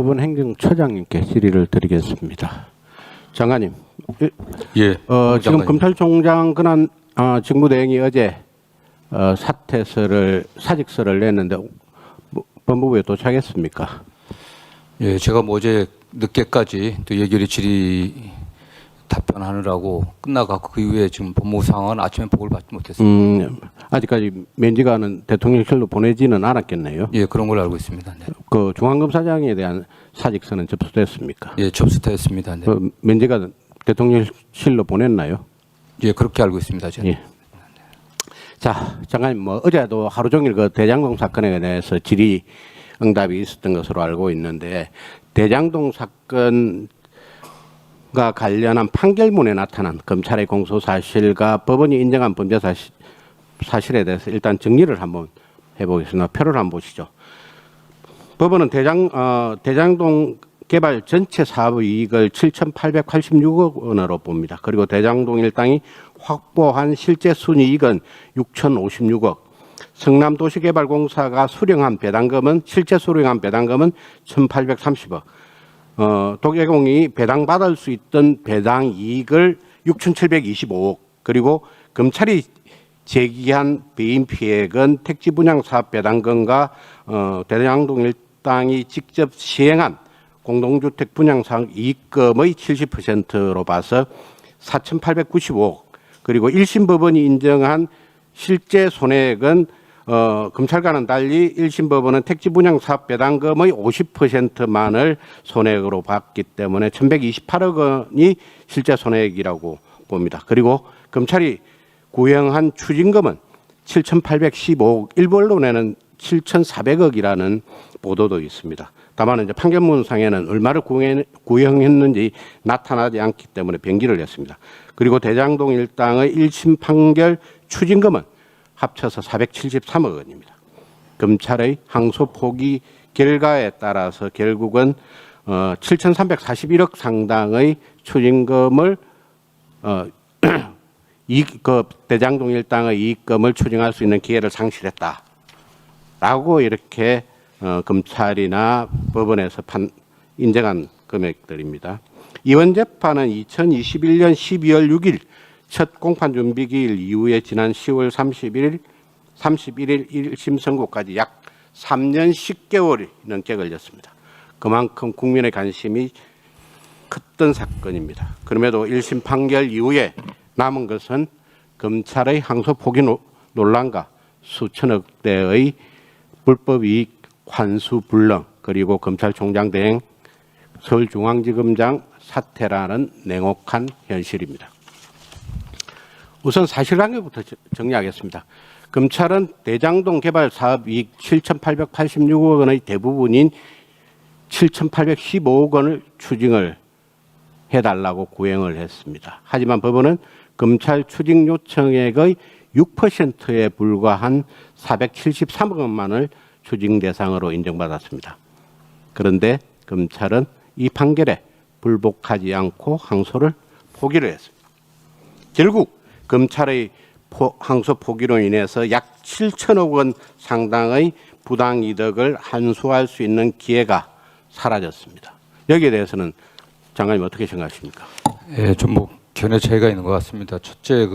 대법원 행정처장님께 질의를 드리겠습니다. 장관님, 예. 지금 장관님. 검찰총장 권한 직무대행이 어제 사직서를 냈는데 법무부에 도착했습니까? 예, 제가 뭐 어제 늦게까지 또 예결위 질의 답변하느라고 끝나갖고 그 이후에 지금 법무부 상황은 아침에 보고를 받지 못했습니다. 아직까지 면지가는 대통령실로 보내지는 않았겠네요. 예, 그런 걸로 알고 있습니다. 네. 그 중앙검사장에 대한 사직서는 접수됐습니까? 예, 접수됐습니다. 네. 그 면지가 대통령실로 보냈나요? 예, 그렇게 알고 있습니다. 저는. 예. 자, 장관님, 뭐 어제도 하루 종일 그 대장동 사건에 대해서 질의 응답이 있었던 것으로 알고 있는데, 대장동 사건과 관련한 판결문에 나타난 검찰의 공소 사실과 법원이 인정한 범죄 사실에 대해서 일단 정리를 한번 해보겠습니다. 표를 한번 보시죠. 법원은 대장동 개발 전체 사업 이익을 7,886억 원으로 봅니다. 그리고 대장동 일당이 확보한 실제 순이익은 6,056억. 성남도시개발공사가 실제 수령한 배당금은 1,830억. 도계공이 배당받을 수 있던 배당 이익을 6,725억. 그리고 검찰이 제기한 배임 피해액은 택지 분양 사업 배당금과 대장동 일당이 직접 시행한 공동주택 분양 사업 이익금의 70%로 봐서 4,895억. 그리고 1심 법원이 인정한 실제 손해액은 검찰과는 달리 1심 법원은 택지 분양 사업 배당금의 50%만을 손해액으로 봤기 때문에 1,128억 원이 실제 손해액이라고 봅니다. 그리고 검찰이 구형한 추징금은 7,815억, 일부 언론에는 7,400억이라는 보도도 있습니다. 다만 이제 판결문상에는 얼마를 구형했는지 나타나지 않기 때문에 변기를 냈습니다. 그리고 대장동 일당의 1심 판결 추징금은 합쳐서 473억 원입니다. 검찰의 항소 포기 결과에 따라서 결국은 7,341억 상당의 추징금을 대장동 일당의 이익금을 추징할 수 있는 기회를 상실했다라고 이렇게 검찰이나 법원에서 인정한 금액들입니다. 이번 재판은 2021년 12월 6일 첫 공판 준비 기일 이후에 지난 10월 31일 1심 선고까지 약 3년 10개월이 넘게 걸렸습니다. 그만큼 국민의 관심이 컸던 사건입니다. 그럼에도 1심 판결 이후에 남은 것은 검찰의 항소 포기 논란과 수천억 대의 불법 이익 환수 불능, 그리고 검찰총장 대행 서울중앙지검장 사퇴라는 냉혹한 현실입니다. 우선 사실관계부터 정리하겠습니다. 검찰은 대장동 개발 사업 이익 7,886억 원의 대부분인 7,815억 원을 추징을 해달라고 구형을 했습니다. 하지만 법원은 검찰 추징 요청액의 6%에 불과한 473억 원만을 추징 대상으로 인정받았습니다. 그런데 검찰은 이 판결에 불복하지 않고 항소를 포기를 했습니다. 결국 검찰의 항소 포기로 인해서 약 7천억 원 상당의 부당이득을 환수할 수 있는 기회가 사라졌습니다. 여기에 대해서는 장관님 어떻게 생각하십니까? 예, 좀 뭐 견해 차이가 있는 것 같습니다. 첫째,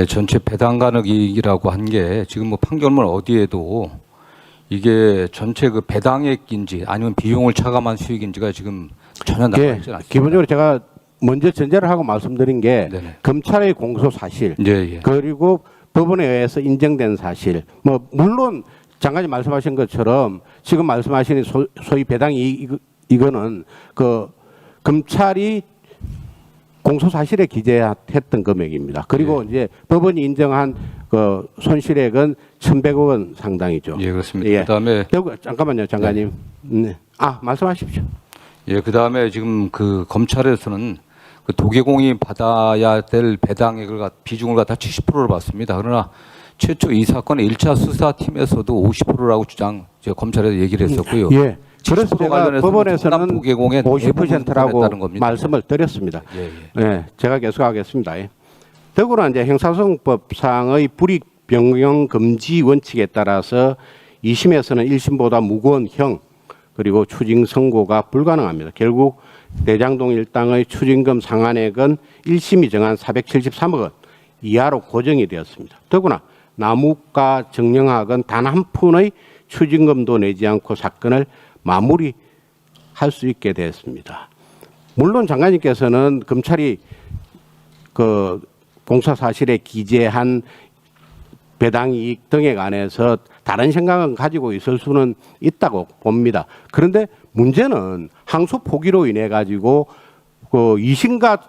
전체 배당 가능 이익이라고 한 게 지금 뭐 판결문 어디에도 이게 전체 그 배당액인지 아니면 비용을 차감한 수익인지가 지금 전혀 나와 있지 않습니다. 기본적으로 제가 먼저 전제를 하고 말씀드린 게 네네. 검찰의 공소 사실, 예. 그리고 법원에 의해서 인정된 사실. 뭐 물론 장관님 말씀하신 것처럼 지금 말씀하시는 소위 배당이 이거는 그 검찰이 공소 사실에 기재했던 금액입니다. 그리고 이제 법원이 인정한 그 손실액은 1,100억 원 상당이죠. 예, 그렇습니다. 예. 그다음에 잠깐만요, 장관님. 네. 말씀하십시오. 예, 그다음에 지금 그 검찰에서는 그 도계공이 받아야 될 배당액을 비중을 갖다 70%를 받습니다. 그러나 최초 이 사건의 1차 수사팀에서도 50%라고 검찰에서 얘기를 했었고요. 예. 그래서 제가 법원에서는 도계공의 50%라고 말씀을 드렸습니다. 예, 제가 계속하겠습니다. 더구나 이제 형사소송법상의 불이익 변경 금지 원칙에 따라서 2심에서는 1심보다 무거운 형, 그리고 추징 선고가 불가능합니다. 결국 대장동 일당의 추징금 상한액은 1심이 정한 473억 원 이하로 고정이 되었습니다. 더구나 나무가 정영학은 단 한 푼의 추징금도 내지 않고 사건을 마무리할 수 있게 됐습니다. 물론 장관님께서는 검찰이 그 공사 사실에 기재한 배당 이익 등에 관해서 다른 생각은 가지고 있을 수는 있다고 봅니다. 그런데 문제는 항소 포기로 인해 가지고 그 2심과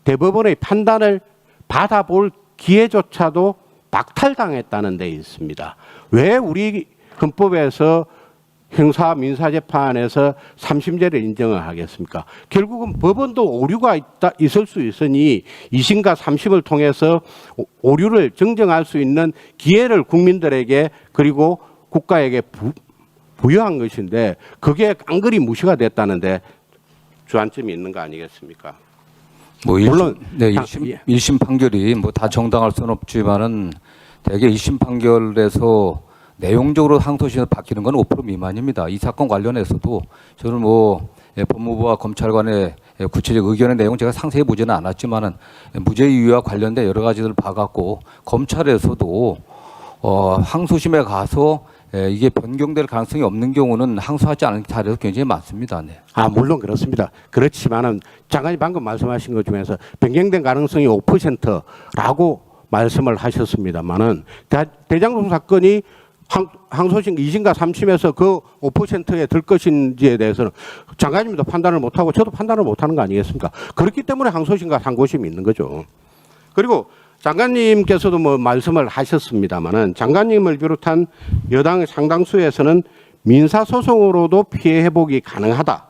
대법원의 판단을 받아볼 기회조차도 박탈당했다는 데 있습니다. 왜 우리 헌법에서 형사 민사재판에서 3심제를 인정을 하겠습니까? 결국은 법원도 오류가 있을 수 있으니 2심과 3심을 통해서 오류를 정정할 수 있는 기회를 국민들에게 그리고 국가에게 부여한 것인데 그게 깡그리 무시가 됐다는데 주안점이 있는 거 아니겠습니까? 뭐 물론 네, 예. 1심 판결이 뭐 다 정당할 수는 없지만은 대개 1심 판결에서 내용적으로 항소심에서 바뀌는 건 5% 미만입니다. 이 사건 관련해서도 저는 뭐 법무부와 검찰 간의 구체적 의견의 내용 제가 상세히 보지는 않았지만은 무죄 이유와 관련된 여러 가지들을 봐갖고 검찰에서도 항소심에 가서 이게 변경될 가능성이 없는 경우는 항소하지 않은 사례도 굉장히 많습니다. 네. 아, 물론 그렇습니다. 그렇지만은 장관이 방금 말씀하신 것 중에서 변경된 가능성이 5%라고 말씀을 하셨습니다만은 대장동 사건이 항소심 2심과 3심에서 그 5%에 들 것인지에 대해서는 장관님도 판단을 못하고 저도 판단을 못하는 거 아니겠습니까? 그렇기 때문에 항소심과 상고심이 있는 거죠. 그리고 장관님께서도 뭐 말씀을 하셨습니다마는 장관님을 비롯한 여당 상당수에서는 민사소송으로도 피해 회복이 가능하다.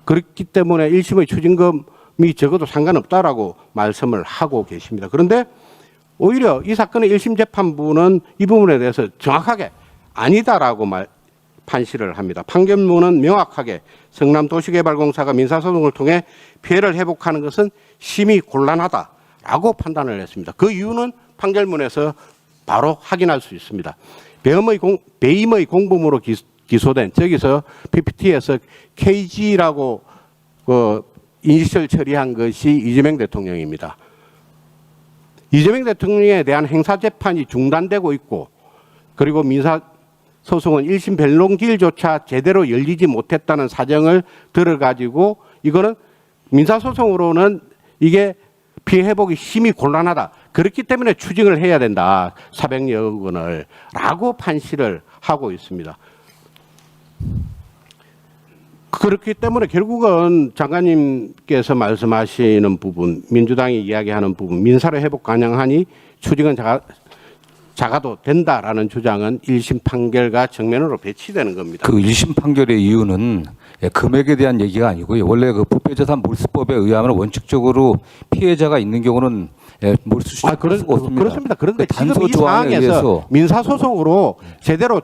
그렇기 때문에 1심의 추징금이 적어도 상관없다라고 말씀을 하고 계십니다. 그런데 오히려 이 사건의 1심 재판부는 이 부분에 대해서 정확하게 아니다라고 판시를 합니다. 판결문은 명확하게 성남도시개발공사가 민사소송을 통해 피해를 회복하는 것은 심히 곤란하다라고 판단을 했습니다. 그 이유는 판결문에서 바로 확인할 수 있습니다. 배임의 공범으로 기소된 저기서 PPT에서 KG라고 이니셜 처리한 것이 이재명 대통령입니다. 이재명 대통령에 대한 행사재판이 중단되고 있고 그리고 민사소송은 1심 변론기일조차 제대로 열리지 못했다는 사정을 들어가지고 이거는 민사소송으로는 이게 피해 회복이 심히 곤란하다. 그렇기 때문에 추징을 해야 된다. 400여 원을 라고 판시를 하고 있습니다. 그렇기 때문에 결국은 장관님께서 말씀하시는 부분, 민주당이 이야기하는 부분, 민사를 회복 가능하니 추징은 작아도 된다라는 주장은 1심 판결과 정면으로 배치되는 겁니다. 그 1심 판결의 이유는 금액에 대한 얘기가 아니고요. 원래 그 부패재산 몰수법에 의하면 원칙적으로 피해자가 있는 경우는 몰수 수가 없습니다. 그렇습니다. 그런데 그 지금 단서 이 조항에 상황에서 의해서 민사소송으로 제대로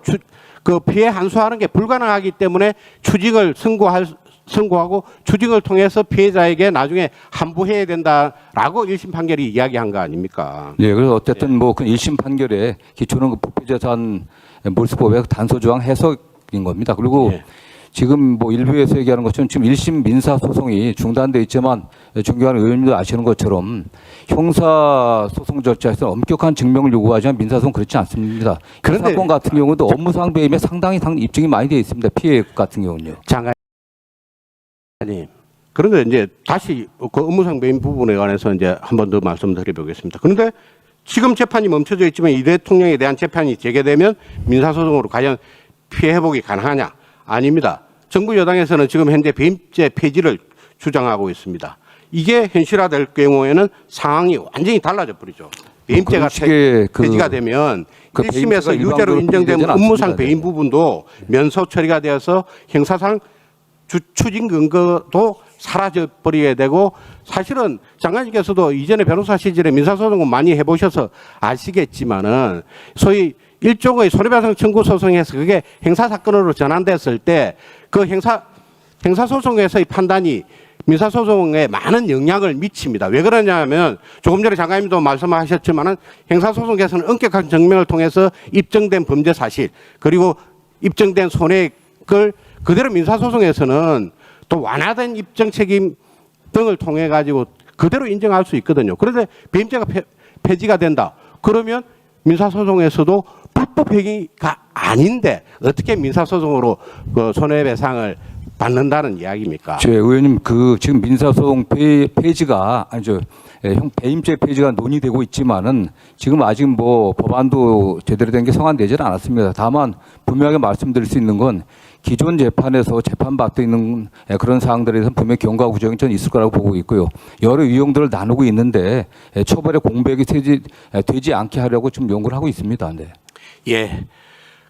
그 피해 환수하는 게 불가능하기 때문에 추징을 선고하고 추징을 통해서 피해자에게 나중에 환부해야 된다라고 1심 판결이 이야기한 거 아닙니까? 네, 그래서 어쨌든 뭐 그 1심 판결에 기초는 그 부패재산 몰수법의 단서 조항 해석인 겁니다. 그리고 예. 지금 뭐 일부에서 얘기하는 것처럼 지금 1심 민사 소송이 중단돼 있지만 존경하는 의원님도 아시는 것처럼 형사 소송 절차에서 엄격한 증명을 요구하지만 민사소송 그렇지 않습니다. 그런데 사건 같은 경우도 업무상 배임에 상당히 입증이 많이 되어 있습니다. 피해 같은 경우는요. 장관님, 그런데 이제 다시 그 업무상 배임 부분에 관해서 이제 한 번 더 말씀드려보겠습니다. 그런데 지금 재판이 멈춰져 있지만 이 대통령에 대한 재판이 재개되면 민사소송으로 과연 피해 회복이 가능하냐? 아닙니다. 정부 여당에서는 지금 현재 배임죄 폐지를 주장하고 있습니다. 이게 현실화될 경우에는 상황이 완전히 달라져 버리죠. 배임죄가 폐지가 되면 그 1심에서 유죄로 인정된 업무상 배임 부분도 면소 처리가 되어서 형사상 추징 근거도 사라져 버리게 되고 사실은 장관님께서도 이전에 변호사 시절에 민사소송은 많이 해보셔서 아시겠지만은 소위 일종의 손해배상 청구 소송에서 그게 형사사건으로 전환됐을 때 그 형사소송에서의 판단이 민사소송에 많은 영향을 미칩니다. 왜 그러냐면 조금 전에 장관님도 말씀하셨지만은 형사소송에서는 엄격한 증명을 통해서 입증된 범죄 사실 그리고 입증된 손해액을 그대로 민사소송에서는 또 완화된 입증 책임 등을 통해 가지고 그대로 인정할 수 있거든요. 그런데 배임죄가 폐지가 된다. 그러면 민사소송에서도 불법 행위가 아닌데 어떻게 민사소송으로 그 손해배상을 받는다는 이야기입니까? 제 의원님 그 지금 민사소송 폐지가 아니죠. 형 배임죄 폐지가 논의되고 있지만은 지금 아직 뭐 법안도 제대로 된 게 성안되지는 않았습니다. 다만 분명하게 말씀드릴 수 있는 건 기존 재판에서 재판받고 있는 그런 사항들에 대해서 분명히 경과 구정이 전 있을 거라고 보고 있고요. 여러 유형들을 나누고 있는데 처벌의 공백이 되지 않게 하려고 지금 연구를 하고 있습니다. 네. 예.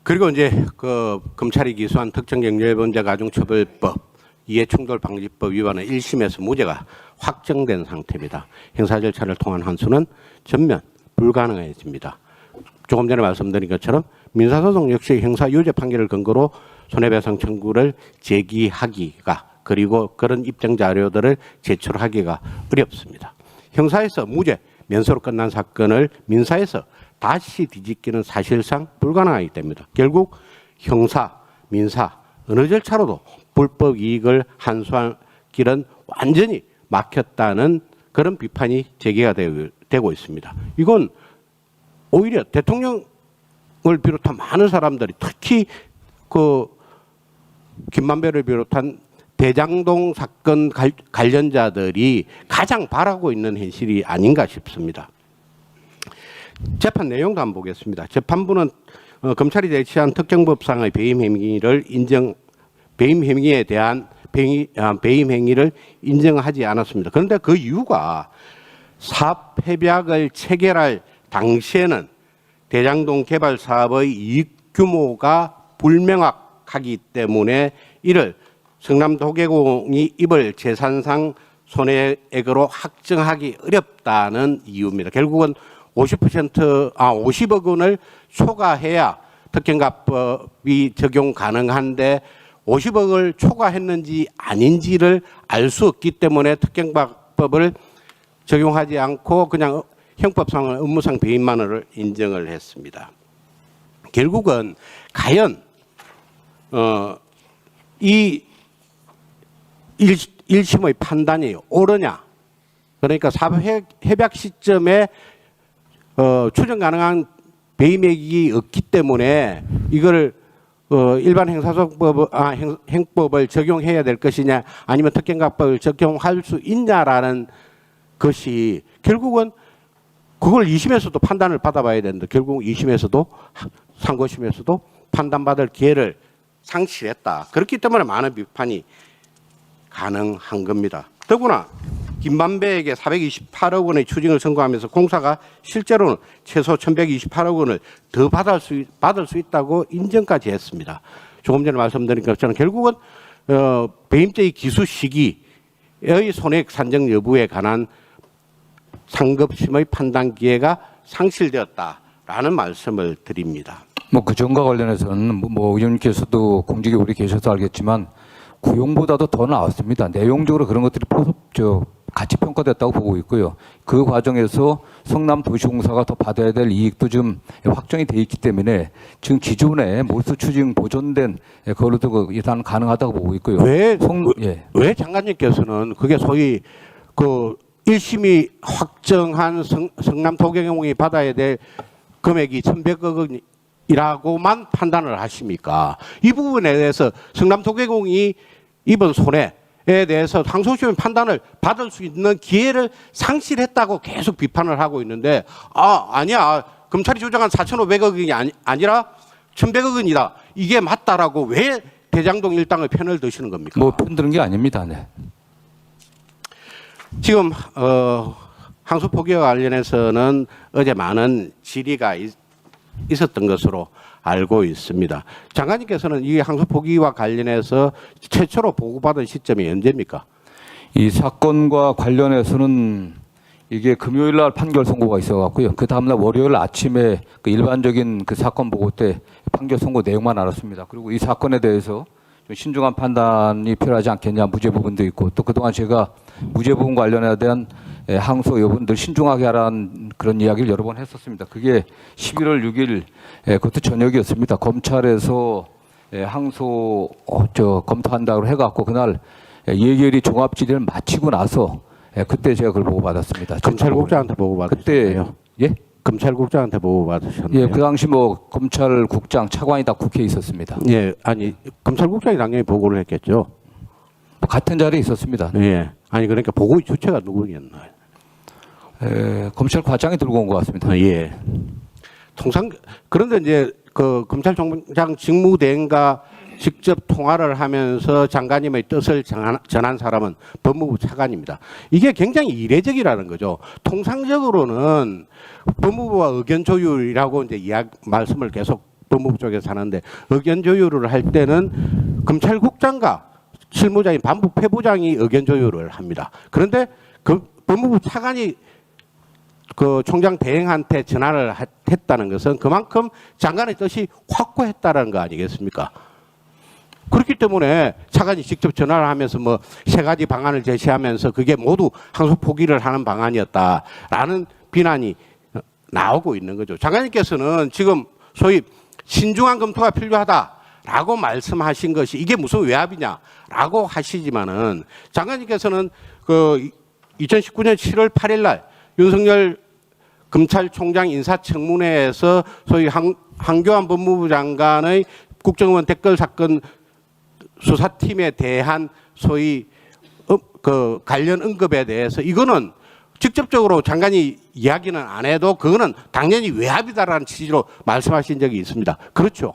그리고 이제 그 검찰이 기소한 특정경제범죄 가중처벌법 이해충돌방지법 위반은 1심에서 무죄가 확정된 상태입니다. 형사 절차를 통한 환수는 전면 불가능해집니다. 조금 전에 말씀드린 것처럼 민사소송 역시 형사유죄 판결을 근거로 손해배상 청구를 제기하기가 그리고 그런 입증 자료들을 제출하기가 어렵습니다. 형사에서 무죄, 면소로 끝난 사건을 민사에서 다시 뒤집기는 사실상 불가능하기 때문입니다. 결국 형사, 민사 어느 절차로도 불법 이익을 환수할 길은 완전히 막혔다는 그런 비판이 제기가 되고 있습니다. 이건 오히려 대통령을 비롯한 많은 사람들이 특히 그 김만배를 비롯한 대장동 사건 관련자들이 가장 바라고 있는 현실이 아닌가 싶습니다. 재판 내용도 한번 보겠습니다. 재판부는 검찰이 제시한 특정법상의 배임 행위에 대한 배임 행위를 인정하지 않았습니다. 그런데 그 이유가 사업 협약을 체결할 당시에는 대장동 개발 사업의 이익 규모가 불명확하기 때문에 이를 성남도계공이 입을 재산상 손해액으로 확정하기 어렵다는 이유입니다. 결국은 50억 원을 초과해야 특경가법이 적용 가능한데 50억을 초과했는지 아닌지를 알 수 없기 때문에 특경법을 적용하지 않고 그냥 형법상 업무상 배임만을 인정을 했습니다. 결국은 과연 이 1심의 판단이 옳으냐? 그러니까 사업협약 시점에 추정 가능한 배임액이 없기 때문에 이걸 일반 행법을 적용해야 될 것이냐 아니면 특경가법을 적용할 수 있냐라는 것이 결국은 그걸 2심에서도 판단을 받아봐야 되는데 결국 2심에서도 상고심에서도 판단받을 기회를 상실했다. 그렇기 때문에 많은 비판이 가능한 겁니다. 더구나 김만배에게 428억 원의 추징을 선고하면서 공사가 실제로는 최소 1128억 원을 더 받을 수 있다고 인정까지 했습니다. 조금 전에 말씀드린 것처럼 결국은 배임죄의 기수 시기의 손해액 산정 여부에 관한 상급심의 판단 기회가 상실되었다라는 말씀을 드립니다. 뭐 그 점과 관련해서는 뭐 의원님께서도 공직에 오래 계셔서 알겠지만 구형보다도 더 나왔습니다. 내용적으로 그런 것들이 같이 평가됐다고 보고 있고요. 그 과정에서 성남도시공사가 더 받아야 될 이익도 좀 확정이 돼 있기 때문에 지금 기존에 몰수 추징 보존된 그걸로도 예산 가능하다고 보고 있고요. 왜 장관님께서는 그게 소위 그 1심이 확정한 성남도경공이 받아야 될 금액이 1,100억 원이라고만 판단을 하십니까? 이 부분에 대해서 성남도경공이 입은 손해에 대해서 상소심의 판단을 받을 수 있는 기회를 상실했다고 계속 비판을 하고 있는데 아니야. 검찰이 주장한 4,500억 원이 아니라 1,100억 원이다. 이게 맞다라고 왜 대장동 일당의 편을 드시는 겁니까? 뭐 편드는 게 아닙니다. 네. 지금 항소 포기와 관련해서는 어제 많은 질의가 있었던 것으로 알고 있습니다. 장관님께서는 이 항소 포기와 관련해서 최초로 보고받은 시점이 언제입니까? 이 사건과 관련해서는 이게 금요일 날 판결 선고가 있어갖고요. 그 다음날 월요일 아침에 그 일반적인 그 사건 보고 때 판결 선고 내용만 알았습니다. 그리고 이 사건에 대해서 좀 신중한 판단이 필요하지 않겠냐 무죄 부분도 있고 또 그동안 제가 무죄 부분 관련에 대한 항소 여부들 신중하게 하라는 그런 이야기를 여러 번 했었습니다. 그게 11월 6일 그것도 저녁이었습니다. 검찰에서 항소 검토한다고 해갖고 그날 예결위 종합질의를 마치고 나서 그때 제가 그걸 보고받았습니다. 검찰국장한테 보고받으셨나요? 그때 예? 검찰국장한테 보고받으셨나요? 예, 그 당시 뭐 검찰국장 차관이 다 국회에 있었습니다. 예, 아니 검찰국장이 당연히 보고를 했겠죠. 뭐 같은 자리에 있었습니다. 예, 아니 그러니까 보고의 주체가 누구였나요? 검찰과장이 들고 온 것 같습니다. 아, 예. 통상 그런데 이제 그 검찰총장 직무대행과 직접 통화를 하면서 장관님의 뜻을 전한 사람은 법무부 차관입니다. 이게 굉장히 이례적이라는 거죠. 통상적으로는 법무부와 의견 조율이라고 이제 말씀을 계속 법무부 쪽에서 하는데 의견 조율을 할 때는 검찰국장과 실무자인 반부패부장이 의견 조율을 합니다. 그런데 그 법무부 차관이 그 총장 대행한테 전화를 했다는 것은 그만큼 장관의 뜻이 확고했다는 거 아니겠습니까? 그렇기 때문에 차관이 직접 전화를 하면서 뭐 세 가지 방안을 제시하면서 그게 모두 항소 포기를 하는 방안이었다라는 비난이 나오고 있는 거죠. 장관님께서는 지금 소위 신중한 검토가 필요하다라고 말씀하신 것이 이게 무슨 외압이냐라고 하시지만은 장관님께서는 그 2019년 7월 8일 날 윤석열 검찰총장 인사청문회에서 소위 한교안 법무부 장관의 국정원 댓글 사건 수사팀에 대한 소위 그 관련 언급에 대해서 이거는 직접적으로 장관이 이야기는 안 해도 그거는 당연히 외압이다라는 취지로 말씀하신 적이 있습니다. 그렇죠?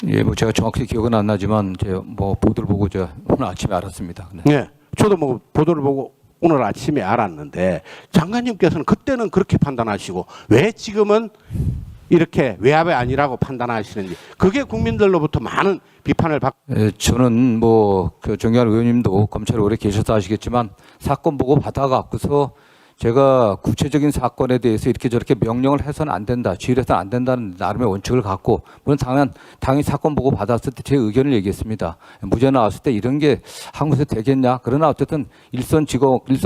예, 뭐 제가 정확히 기억은 안 나지만 제가 뭐 보도를 보고 제가 오늘 아침에 알았습니다. 네. 네, 저도 뭐 보도를 보고 오늘 아침에 알았는데 장관님께서는 그때는 그렇게 판단하시고 왜 지금은 이렇게 외압이 아니라고 판단하시는지 그게 국민들로부터 많은 비판을 받고 저는 뭐그 정의한 의원님도 검찰에 오래 계셔서 아시겠지만 사건 보고 받아갖고서 제가 구체적인 사건에 대해서 이렇게 저렇게 명령을 해서는 안 된다, 지휘해서는 안 된다는 나름의 원칙을 갖고 물론 당연히 사건 보고 받았을 때 제 의견을 얘기했습니다. 무죄 나왔을 때 이런 게 한국에서 되겠냐? 그러나 어쨌든 일선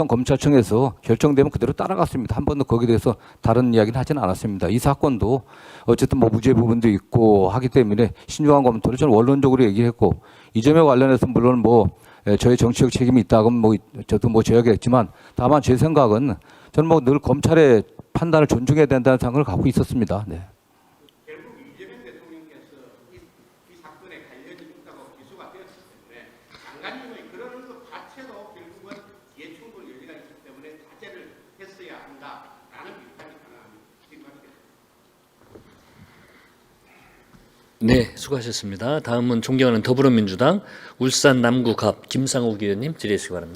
검찰청에서 결정되면 그대로 따라갔습니다. 한 번도 거기에 대해서 다른 이야기는 하지는 않았습니다. 이 사건도 어쨌든 뭐 무죄 부분도 있고 하기 때문에 신중한 검토를 저는 원론적으로 얘기했고 이 점에 관련해서 물론 뭐 저의 정치적 책임이 있다고 뭐 저도 뭐 제약했지만 다만 제 생각은 저는 뭐 늘 검찰의 판단을 존중해야 된다는 생각을 갖고 있었습니다. 네. 결국 이재명 대통령께서 이 사건에 관련이 있다고 기소가 되었기 때문에 장관님의 그런 것 자체도 결국은 예충분 여지가 있기 때문에 자제를 했어야 한다라는 비판이 가능합니다. 네, 수고하셨습니다. 다음은 존경하는 더불어민주당 울산 남구갑 김상욱 의원님 질의해 주시기 바랍니다.